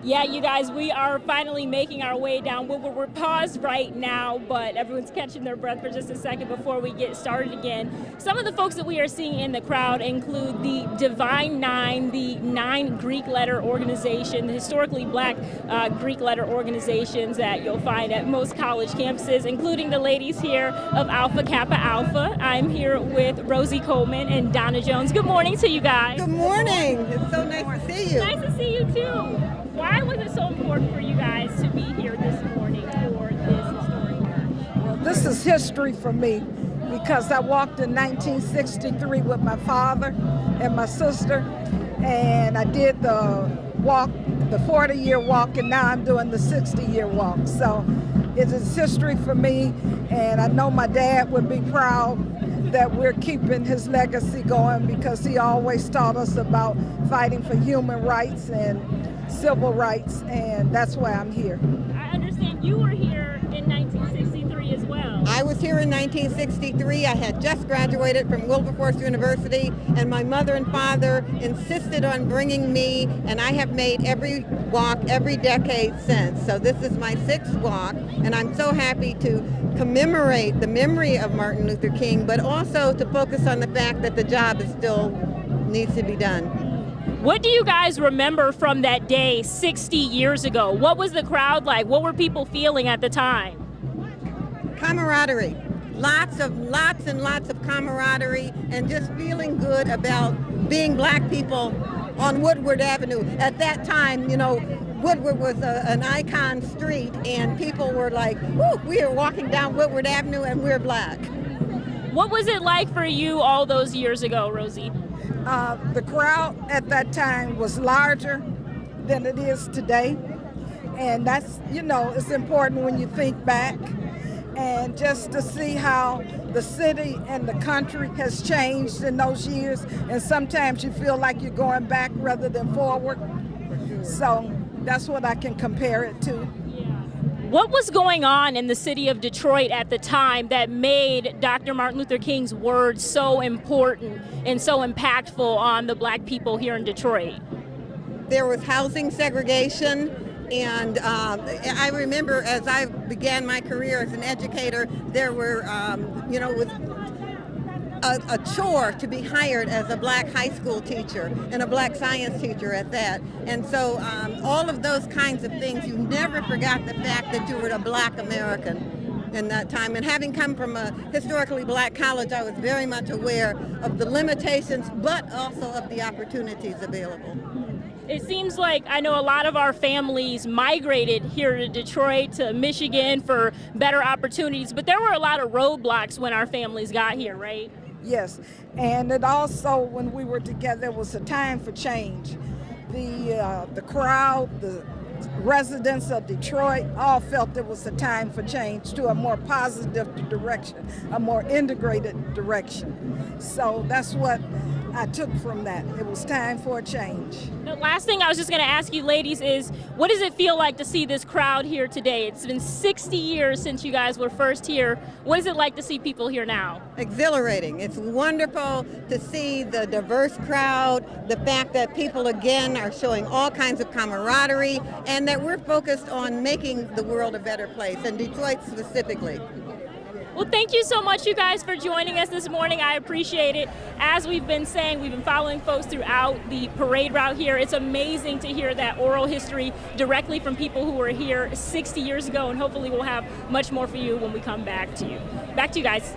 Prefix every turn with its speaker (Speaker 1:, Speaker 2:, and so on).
Speaker 1: Yeah, you guys, we are finally making our way down. We're paused right now, but everyone's catching their breath for just a second before we get started again. Some of the folks that we are seeing in the crowd include the Divine Nine, the 9 Greek letter organization, the historically black Greek letter organizations that you'll find at most college campuses, including the ladies here of Alpha Kappa Alpha. I'm here with Rosie Coleman and Donna Jones. Good morning to you guys.
Speaker 2: Good morning. It's so nice to see you.
Speaker 1: Nice to see you too. Why was it so important for you guys to be here this morning for this historic march?
Speaker 3: Well, this is history for me because I walked in 1963 with my father and my sister, and I did the walk, the 40-year walk, and now I'm doing the 60-year walk. So it is history for me, and I know my dad would be proud that we're keeping his legacy going because he always taught us about fighting for human rights and civil rights, and that's why I'm here.
Speaker 1: I understand you were here in 1963 as well.
Speaker 2: I was here in 1963. I had just graduated from Wilberforce University, and my mother and father insisted on bringing me, and I have made every walk every decade since. So this is my 6th walk, and I'm so happy to commemorate the memory of Martin Luther King, but also to focus on the fact that the job is still needs to be done.
Speaker 1: What do you guys remember from that day 60 years ago? What was the crowd like? What were people feeling at the time?
Speaker 2: Camaraderie. Lots and lots of camaraderie, and just feeling good about being black people on Woodward Avenue. At that time, you know, Woodward was an icon street, and people were like, "Woo, we are walking down Woodward Avenue and we're black."
Speaker 1: What was it like for you all those years ago, Rosie?
Speaker 3: The crowd at that time was larger than it is today, and that's, you know, it's important when you think back, and just to see how the city and the country has changed in those years, and sometimes you feel like you're going back rather than forward. So that's what I can compare it to.
Speaker 1: What was going on in the city of Detroit at the time that made Dr. Martin Luther King's words so important and so impactful on the black people here in Detroit?
Speaker 2: There was housing segregation, and I remember as I began my career as an educator, there were, you know, with a chore to be hired as a black high school teacher and a black science teacher at that. And so all of those kinds of things, you never forgot the fact that you were a black American in that time. And having come from a historically black college, I was very much aware of the limitations, but also of the opportunities available.
Speaker 1: It seems like I know a lot of our families migrated here to Detroit, to Michigan for better opportunities, but there were a lot of roadblocks when our families got here, right?
Speaker 3: Yes, and it also, when we were together, it was a time for change. The crowd, the residents of Detroit all felt it was a time for change to a more positive direction, a more integrated direction. So that's what I took from that. It was time for a change.
Speaker 1: The last thing I was just going to ask you ladies is, what does it feel like to see this crowd here today? It's been 60 years since you guys were first here. What is it like to see people here now?
Speaker 2: Exhilarating. It's wonderful to see the diverse crowd, the fact that people again are showing all kinds of camaraderie, and that we're focused on making the world a better place, and Detroit specifically.
Speaker 1: Well, thank you so much, you guys, for joining us this morning. I appreciate it. As we've been saying, we've been following folks throughout the parade route here. It's amazing to hear that oral history directly from people who were here 60 years ago, and hopefully we'll have much more for you when we come back to you. Back to you guys.